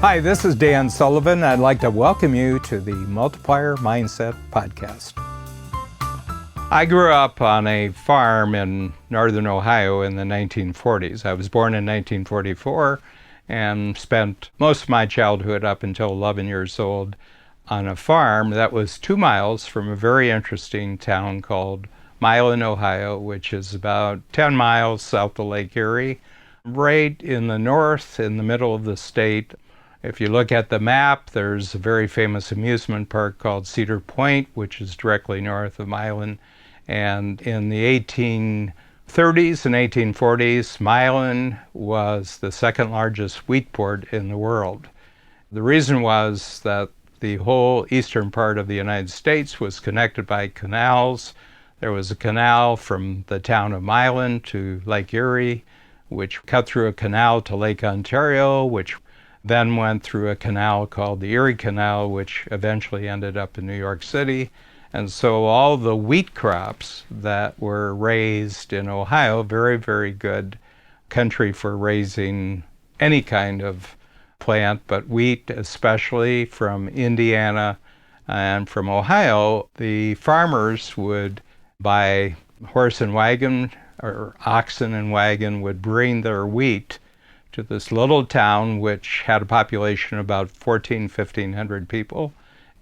Hi, this is Dan Sullivan. I'd like to welcome you to the Multiplier Mindset Podcast. I grew up on a farm in northern Ohio in the 1940s. I was born in 1944 and spent most of my childhood up until 11 years old on a farm that was 2 miles from a very interesting town called Milan, Ohio, which is about 10 miles south of Lake Erie, right in the north, in the middle of the state. If you look at the map, there's a very famous amusement park called Cedar Point, which is directly north of Milan. And in the 1830s and 1840s, Milan was the second largest wheat port in the world. The reason was that the whole eastern part of the United States was connected by canals. There was a canal from the town of Milan to Lake Erie, which cut through a canal to Lake Ontario, which then went through a canal called the Erie Canal, which eventually ended up in New York City. And so all the wheat crops that were raised in Ohio, very, very good country for raising any kind of plant, but wheat especially from Indiana and from Ohio, the farmers would buy horse and wagon or oxen and wagon would bring their wheat to this little town which had a population of about 1,500 people.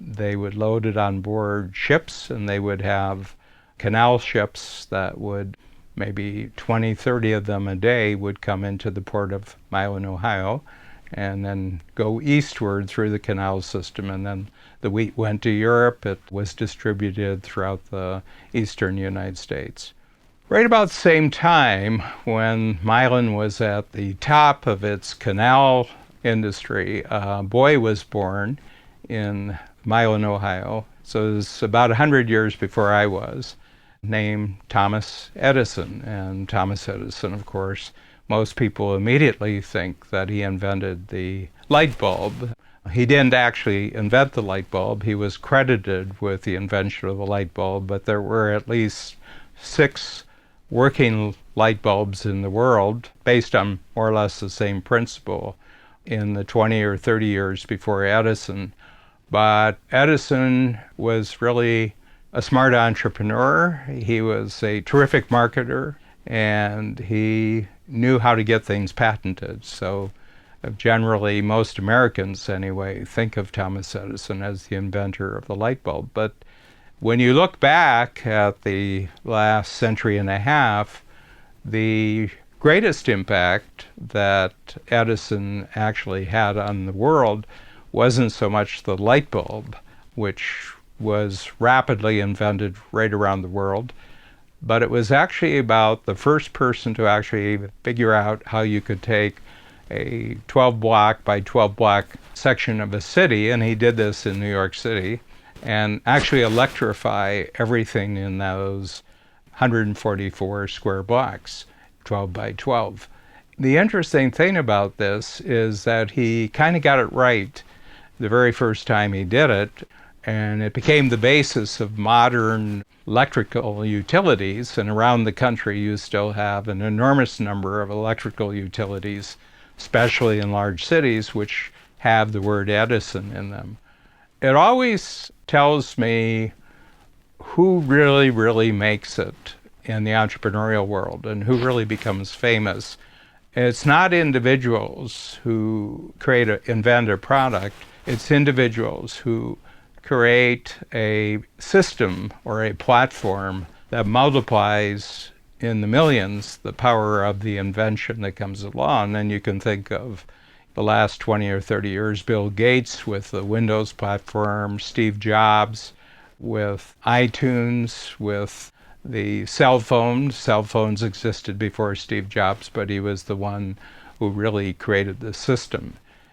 They would load it on board ships, and they would have canal ships that would, maybe 20, 30 of them a day, would come into the port of Milan, Ohio, and then go eastward through the canal system. And then the wheat went to Europe. It was distributed throughout the eastern United States. Right about the same time, when Milan was at the top of its canal industry, a boy was born in Milan, Ohio. So it was about 100 years before I was, named Thomas Edison. And Thomas Edison, of course, most people immediately think that he invented the light bulb. He didn't actually invent the light bulb. He was credited with the invention of the light bulb, but there were at least 6 working light bulbs in the world based on more or less the same principle in the 20 or 30 years before Edison. But Edison was really a smart entrepreneur. He was a terrific marketer, and he knew how to get things patented. So generally, most Americans anyway think of Thomas Edison as the inventor of the light bulb. But when you look back at the last century and a half, the greatest impact that Edison actually had on the world wasn't so much the light bulb, which was rapidly invented right around the world, but it was actually about the first person to actually figure out how you could take a 12 block by 12 block section of a city, and he did this in New York City, and actually electrify everything in those 144 square blocks, 12 by 12. The interesting thing about this is that he kind of got it right the very first time he did it, and it became the basis of modern electrical utilities. And around the country, you still have an enormous number of electrical utilities, especially in large cities, which have the word Edison in them. It always tells me who really, really makes it in the entrepreneurial world and who really becomes famous. It's not individuals who invent a product. It's individuals who create a system or a platform that multiplies in the millions the power of the invention that comes along. And you can think of the last 20 or 30 years, Bill Gates with the Windows platform, Steve Jobs with iTunes, with the cell phones. Cell phones existed before Steve Jobs, but he was the one who really created the system.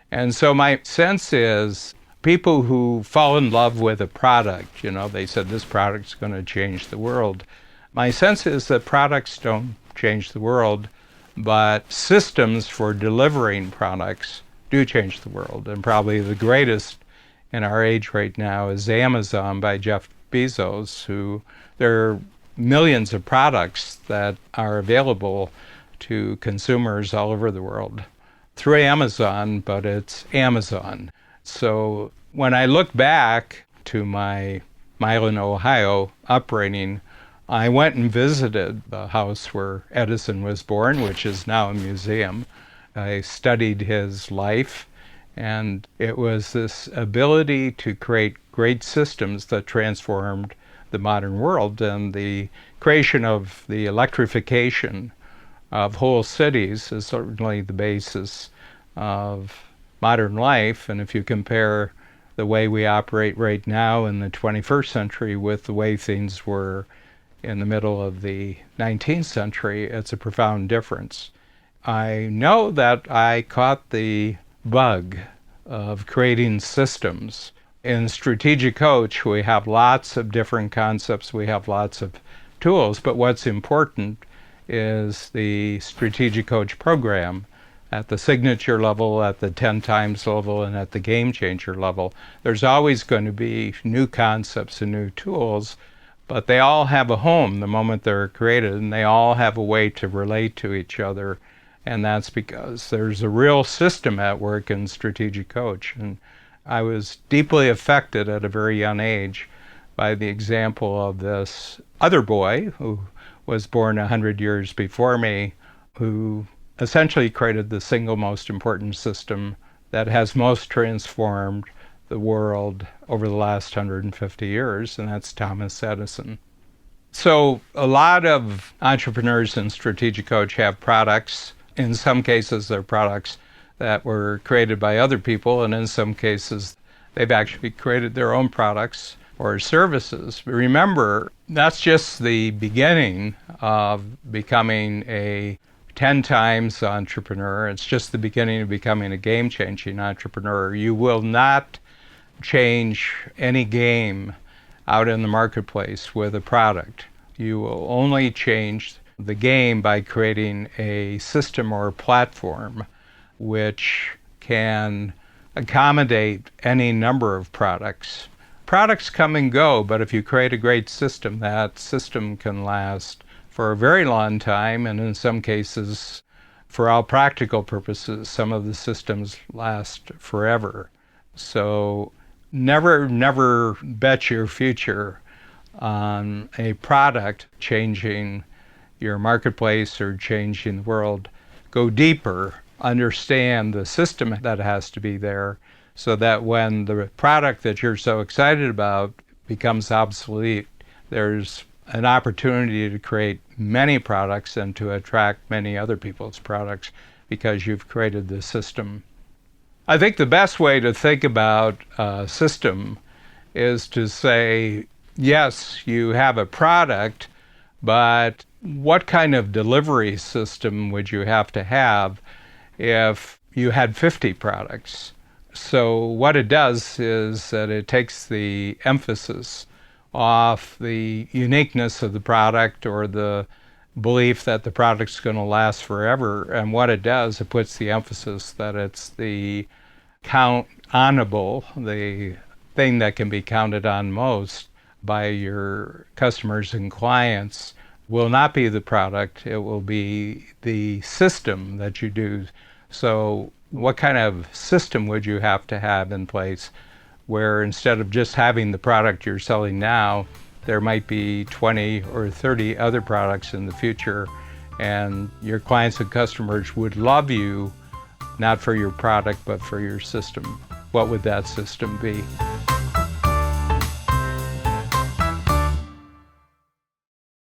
And so my sense is people who fall in love with a product, they said this product's going to change the world. My sense is that products don't change the world, but systems for delivering products do change the world. And probably the greatest in our age right now is Amazon by Jeff Bezos, who there are millions of products that are available to consumers all over the world through Amazon, but it's Amazon. So when I look back to my Milan, Ohio upbringing, I went and visited the house where Edison was born, which is now a museum. I studied his life, and it was this ability to create great systems that transformed the modern world, and the creation of the electrification of whole cities is certainly the basis of modern life. And if you compare the way we operate right now in the 21st century with the way things were in the middle of the 19th century, it's a profound difference. I know that I caught the bug of creating systems. In Strategic Coach, we have lots of different concepts, we have lots of tools, but what's important is the Strategic Coach program at the signature level, at the 10 times level, and at the game changer level. There's always going to be new concepts and new tools, but they all have a home the moment they're created, and they all have a way to relate to each other. And that's because there's a real system at work in Strategic Coach. And I was deeply affected at a very young age by the example of this other boy who was born 100 years before me, who essentially created the single most important system that has most transformed the world over the last 150 years, and that's Thomas Edison. So a lot of entrepreneurs in Strategic Coach have products. In some cases, they're products that were created by other people, and in some cases, they've actually created their own products or services. But remember, that's just the beginning of becoming a 10 times entrepreneur. It's just the beginning of becoming a game-changing entrepreneur. You will not change any game out in the marketplace with a product. You will only change the game by creating a system or a platform which can accommodate any number of products. Products come and go, but if you create a great system, that system can last for a very long time, and in some cases, for all practical purposes, some of the systems last forever. So never bet your future on a product changing your marketplace or changing the world. Go deeper, understand the system that has to be there, so that when the product that you're so excited about becomes obsolete, there's an opportunity to create many products and to attract many other people's products because you've created the system. I think the best way to think about a system is to say, yes, you have a product, but what kind of delivery system would you have to have if you had 50 products? So what it does is that it takes the emphasis off the uniqueness of the product or the belief that the product's going to last forever. And what it does, it puts the emphasis that it's the count-onable, the thing that can be counted on most by your customers and clients will not be the product, it will be the system that you do. So what kind of system would you have to have in place where instead of just having the product you're selling now, there might be 20 or 30 other products in the future, and your clients and customers would love you not for your product but for your system. What would that system be?